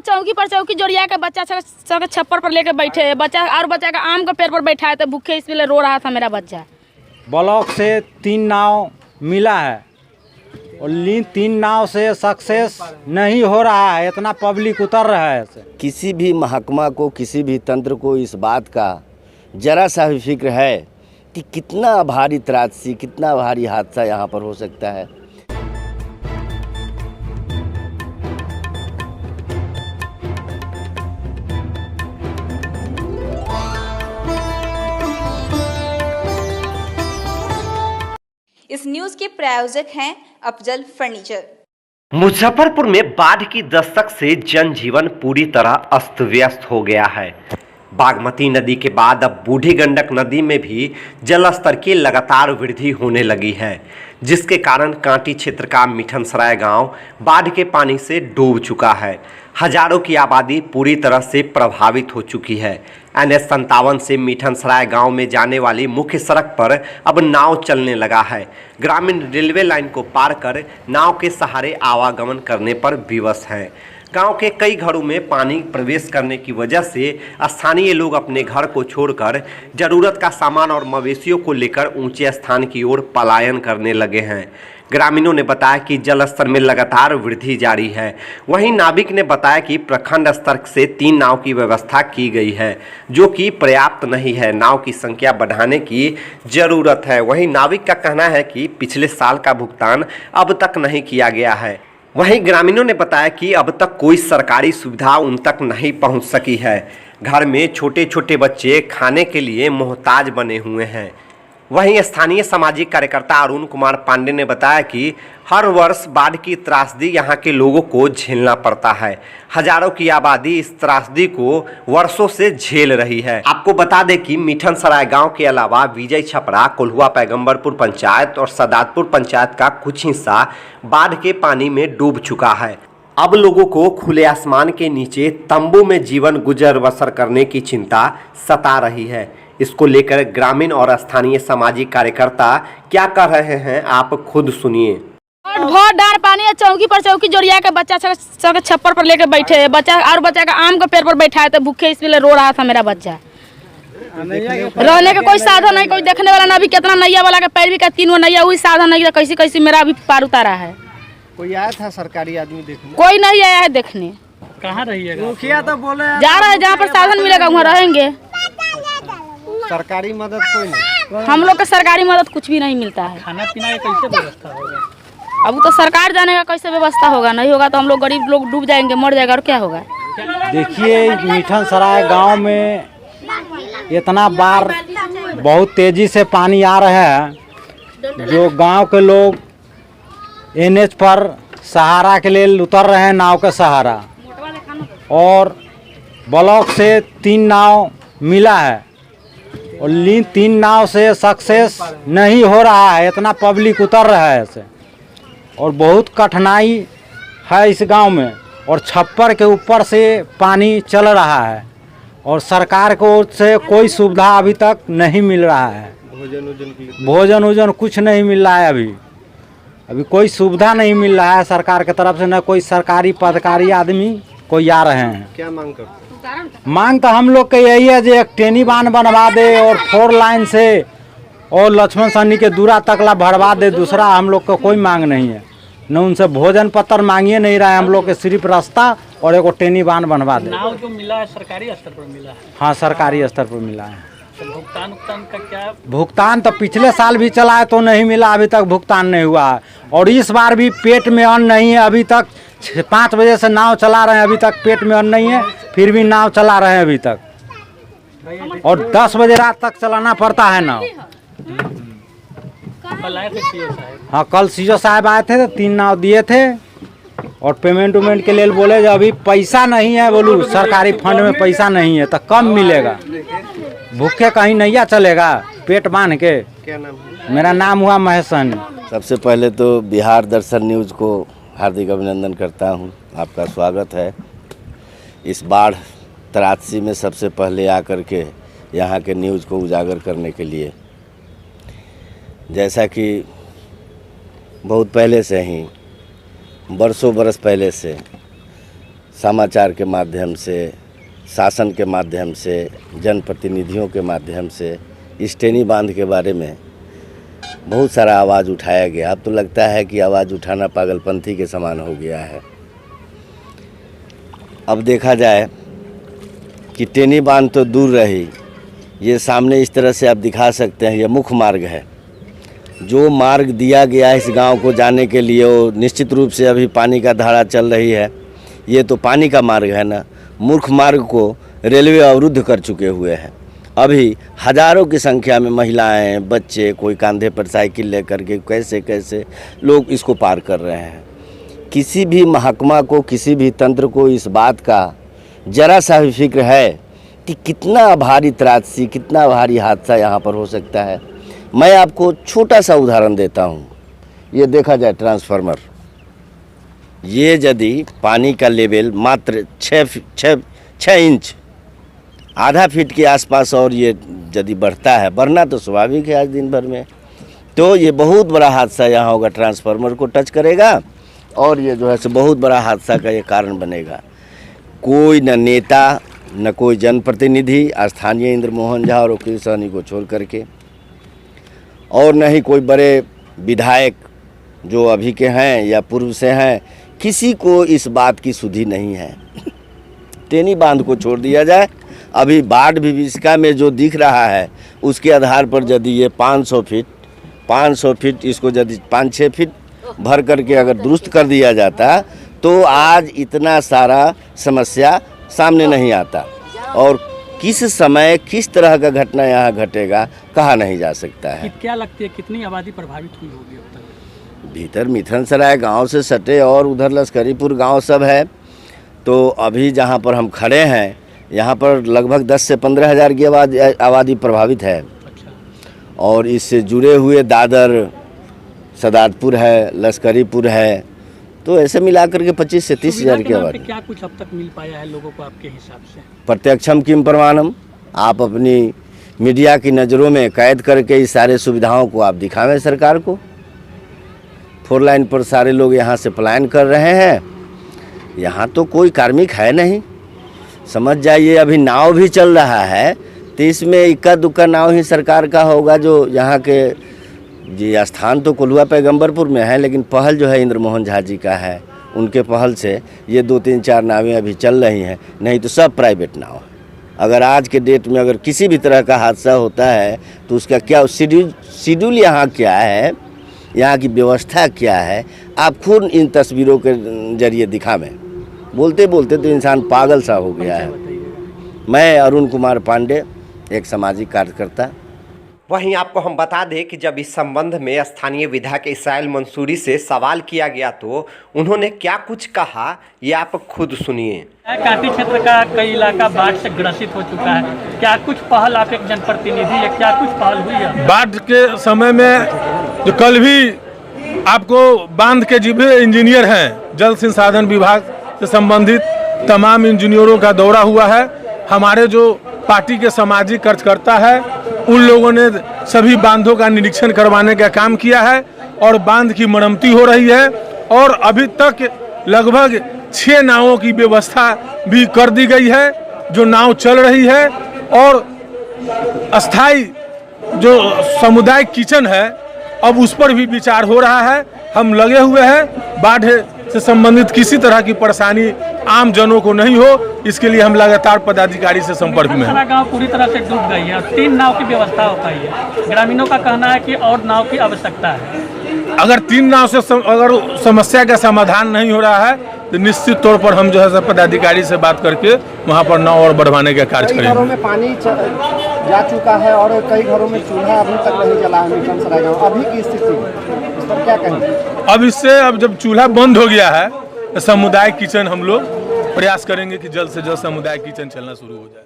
चौकी पर चौकी जोड़िया के बच्चा सब छप्पर पर लेके बैठे है। बच्चा का आम के पेड़ पर बैठा है तो भूखे इसलिए रो रहा था मेरा बच्चा। ब्लॉक से 3 नाव मिला है और 3 नाव से सक्सेस नहीं हो रहा है, इतना पब्लिक उतर रहा है। किसी भी महकमा को, किसी भी तंत्र को इस बात का जरा सा भी फिक्र है कि कितना भारी त्रासदी, कितना भारी हादसा यहाँ पर हो सकता है। इस न्यूज के प्रायोजक हैं अफजल फर्नीचर। मुजफ्फरपुर में बाढ़ की दस्तक से जनजीवन पूरी तरह अस्त व्यस्त हो गया है। बागमती नदी के बाद अब बूढ़ी गंडक नदी में भी जलस्तर की लगातार वृद्धि होने लगी है, जिसके कारण कांटी क्षेत्र का मिठनसराय गांव बाढ़ के पानी से डूब चुका है। हजारों की आबादी पूरी तरह से प्रभावित हो चुकी है। NH 57 से मिठनसराय गांव में जाने वाली मुख्य सड़क पर अब नाव चलने लगा है। ग्रामीण रेलवे लाइन को पार कर नाव के सहारे आवागमन करने पर विवश हैं। गांव के कई घरों में पानी प्रवेश करने की वजह से स्थानीय लोग अपने घर को छोड़कर जरूरत का सामान और मवेशियों को लेकर ऊंचे स्थान की ओर पलायन करने लगे हैं। ग्रामीणों ने बताया कि जल स्तर में लगातार वृद्धि जारी है। वहीं नाविक ने बताया कि प्रखंड स्तर से 3 नाव की व्यवस्था की गई है, जो कि पर्याप्त नहीं है। नाव की संख्या बढ़ाने की जरूरत है। वहीं नाविक का कहना है कि पिछले साल का भुगतान अब तक नहीं किया गया है। वहीं ग्रामीणों ने बताया कि अब तक कोई सरकारी सुविधा उन तक नहीं पहुंच सकी है। घर में छोटे छोटे बच्चे खाने के लिए मोहताज बने हुए हैं। वहीं स्थानीय सामाजिक कार्यकर्ता अरुण कुमार पांडे ने बताया कि हर वर्ष बाढ़ की त्रासदी यहां के लोगों को झेलना पड़ता है। हजारों की आबादी इस त्रासदी को वर्षों से झेल रही है। आपको बता दें कि मिठनसराय गांव के अलावा विजय छपरा, कोल्हुआ पैगंबरपुर पंचायत और सदातपुर पंचायत का कुछ हिस्सा बाढ़ के पानी में डूब चुका है। अब लोगों को खुले आसमान के नीचे तंबू में जीवन गुजर बसर करने की चिंता सता रही है। इसको लेकर ग्रामीण और स्थानीय सामाजिक कार्यकर्ता क्या कर रहे हैं, आप खुद सुनिए। बहुत डार पानी है। चौकी पर चौकी जोड़िया के बच्चा सब छप्पर पर लेके बैठे है। बच्चा का आम के पेड़ पर बैठा है तो भूखे इसलिए रो रहा था मेरा बच्चा। रहने का कोई साधन नहीं, कोई देखने वाला ना। अभी कितना नैया वाला के पैर भी का 3 नैया, वही साधन नहीं। कैसी कैसी मेरा अभी पार उतारा है। कोई आया था सरकारी आदमी देखने? कोई नहीं आया है देखने। कहाँ रहिएगा? मुखिया तो बोले जा रहे हैं, जहाँ पर साधन मिलेगा वहाँ रहेंगे। सरकारी मदद कोई नहीं? हम लोग का सरकारी मदद कुछ भी नहीं मिलता है। खाना पीना कैसे व्यवस्था होगा? अब तो सरकार जाने का कैसे व्यवस्था होगा। नहीं होगा तो हम लोग गरीब लोग डूब जाएंगे, मर जाएगा और क्या होगा। देखिए, मिठनसराय गांव में इतना बार बहुत तेजी से पानी आ रहा है, जो गांव के लोग NH पर सहारा के लिए उतर रहे हैं, नाव का सहारा। और ब्लॉक से 3 नाव मिला है और 3 नाव से सक्सेस नहीं हो रहा है, इतना पब्लिक उतर रहा है ऐसे। और बहुत कठिनाई है इस गांव में। और छप्पर के ऊपर से पानी चल रहा है और सरकार को ओर से कोई सुविधा अभी तक नहीं मिल रहा है। भोजन वोजन कुछ नहीं मिल रहा है। अभी कोई सुविधा नहीं मिल रहा है सरकार की तरफ से। न कोई सरकारी पदाधिकारी आदमी कोई आ रहे हैं। क्या मांग करते? मांग तो हम लोग के यही है जो एक टेनी बांध बनवा दे और 4 लाइन से और लक्ष्मण सन्नी के दूरा तकला भरवा दे। दूसरा हम लोग का कोई मांग नहीं है। न उनसे भोजन पत्र मांगिए नहीं रहा है हम लोग के, सिर्फ रास्ता और एक टेनी बांध बनवा दे। नाव जो मिला है सरकारी स्तर पर मिला है? हाँ, सरकारी स्तर पर मिला है। तो भुगतान का क्या? भुगतान तो पिछले साल भी चला है तो नहीं मिला, अभी तक भुगतान नहीं हुआ है। और इस बार भी पेट में अन्न नहीं है। अभी तक 5 बजे से नाव चला रहे हैं, अभी तक पेट में अन्न नहीं है, फिर भी नाव चला रहे हैं अभी तक। और 10 बजे रात तक चलाना पड़ता है नाव। कल आए थे सीओ साहब? हाँ, कल सीओ साहब आए थे तो 3 नाव दिए थे। और पेमेंट वेमेंट के लिए बोले जो अभी पैसा नहीं है, बोलूँ सरकारी फंड में पैसा नहीं है तो कम मिलेगा। भूखे कहीं नैया चलेगा पेट बांध के। क्या नाम है? मेरा नाम हुआ महेशन। सबसे पहले तो बिहार दर्शन न्यूज़ को हार्दिक अभिनंदन करता हूं। आपका स्वागत है। इस बाढ़ त्रासदी में सबसे पहले आकर के यहाँ के न्यूज़ को उजागर करने के लिए। जैसा कि बहुत पहले से ही, बरसों बरस पहले से समाचार के माध्यम से, शासन के माध्यम से, जनप्रतिनिधियों के माध्यम से इस टेनी बांध के बारे में बहुत सारा आवाज़ उठाया गया। अब तो लगता है कि आवाज़ उठाना पागलपंथी के समान हो गया है। अब देखा जाए कि टेनी बांध तो दूर रही, ये सामने इस तरह से आप दिखा सकते हैं, ये मुख्य मार्ग है। जो मार्ग दिया गया है इस गांव को जाने के लिए, वो निश्चित रूप से अभी पानी का धारा चल रही है। ये तो पानी का मार्ग है ना। मुख्य मार्ग को रेलवे अवरुद्ध कर चुके हुए हैं। अभी हज़ारों की संख्या में महिलाएं, बच्चे, कोई कांधे पर साइकिल लेकर के कैसे कैसे लोग इसको पार कर रहे हैं। किसी भी महकमा को, किसी भी तंत्र को इस बात का जरा सा भी फिक्र है कि कितना भारी त्रासदी, कितना भारी हादसा यहाँ पर हो सकता है। मैं आपको छोटा सा उदाहरण देता हूँ। ये देखा जाए ट्रांसफार्मर, ये यदि पानी का लेवल मात्र 6 इंच, आधा फीट के आसपास और ये यदि बढ़ता है, बढ़ना तो स्वाभाविक है आज दिन भर में, तो ये बहुत बड़ा हादसा यहाँ होगा। ट्रांसफार्मर को टच करेगा और ये जो है सो बहुत बड़ा हादसा का ये कारण बनेगा। कोई न नेता, न कोई जनप्रतिनिधि, स्थानीय इंद्र मोहन झा और वकील सहनी को छोड़ करके, और न ही कोई बड़े विधायक जो अभी के हैं या पूर्व से हैं, किसी को इस बात की सुधि नहीं है। टेनी बांध को छोड़ दिया जाए। अभी बाढ़ विभीषिका में जो दिख रहा है उसके आधार पर यदि ये 500 फीट इसको यदि 5-6 फीट भर करके अगर दुरुस्त कर दिया जाता तो आज इतना सारा समस्या सामने नहीं आता। और किस समय किस तरह का घटना यहाँ घटेगा कहा नहीं जा सकता है। क्या लगती है कितनी आबादी प्रभावित हुई होगी अब तक? भीतर मिथन सराय गाँव से सटे और उधर लश्करीपुर गाँव सब है। तो अभी जहाँ पर हम खड़े हैं यहाँ पर लगभग 10 से 15 हज़ार की आबादी प्रभावित है। और इससे जुड़े हुए दादर, सदातपुर है, लश्करीपुर है, तो ऐसे मिलाकर के 25 से 30 हज़ार की आबादी। क्या कुछ अब तक मिल पाया है लोगों को आपके हिसाब से? प्रत्यक्षम किम प्रमाणम। आप अपनी मीडिया की नज़रों में कैद करके इस सारे सुविधाओं को आप दिखावें सरकार को। 4 लाइन पर सारे लोग यहाँ से पलायन कर रहे हैं। यहाँ तो कोई कार्मिक है नहीं, समझ जाइए। अभी नाव भी चल रहा है तो इसमें इक्का दुक्का नाव ही सरकार का होगा। जो यहाँ के जी स्थान तो कोल्हुआ पैगंबरपुर में है, लेकिन पहल जो है इंद्र मोहन झा जी का है। उनके पहल से ये 2-3-4 नावें अभी चल रही हैं, नहीं तो सब प्राइवेट नाव है। अगर आज के डेट में अगर किसी भी तरह का हादसा होता है तो उसका क्या शेड्यूल यहाँ क्या है, यहाँ की व्यवस्था क्या है, आप खुद इन तस्वीरों के जरिए दिखावें। बोलते बोलते तो इंसान पागल सा हो गया है। मैं अरुण कुमार पांडे, एक सामाजिक कार्यकर्ता। वहीं आपको हम बता दें कि जब इस संबंध में स्थानीय विधायक इस्राइल मंसूरी से सवाल किया गया तो उन्होंने क्या कुछ कहा, ये आप खुद सुनिए। कांटी क्षेत्र का कई इलाका बाढ़ से ग्रसित हो चुका है, क्या कुछ पहल, आप एक जनप्रतिनिधि है, क्या कुछ पहल हुई है? बाढ़ के समय में जो कल भी आपको बांध के जितने इंजीनियर हैं, जल संसाधन विभाग से संबंधित तमाम इंजीनियरों का दौरा हुआ है। हमारे जो पार्टी के सामाजिक कार्यकर्ता है उन लोगों ने सभी बांधों का निरीक्षण करवाने का काम किया है और बांध की मरम्मती हो रही है। और अभी तक लगभग 6 नावों की व्यवस्था भी कर दी गई है, जो नाव चल रही है। और अस्थाई जो सामुदायिक किचन है अब उस पर भी विचार हो रहा है। हम लगे हुए हैं बाढ़ से संबंधित किसी तरह की परेशानी आम जनों को नहीं हो, इसके लिए हम लगातार पदाधिकारी से संपर्क में हैं। गांव पूरी तरह से डूब गई है, 3 नाव की व्यवस्था हो पाई है। ग्रामीणों का कहना है कि और नाव की आवश्यकता है। अगर 3 नाव से अगर समस्या का समाधान नहीं हो रहा है तो निश्चित तौर पर हम जो है पदाधिकारी से बात करके वहाँ पर नाव और बढ़वाने का कार्य करेंगे। घरों में पानी जा चुका है और कई घरों में चूल्हा अभी तक नहीं जला है मिथन सराय गाँव। अभी की स्थिति इस पर क्या कहेंगे? अब इससे अब जब चूल्हा बंद हो गया है तो सामुदायिक किचन हम लोग प्रयास करेंगे कि जल्द से जल्द सामुदायिक किचन चलना शुरू हो जाए।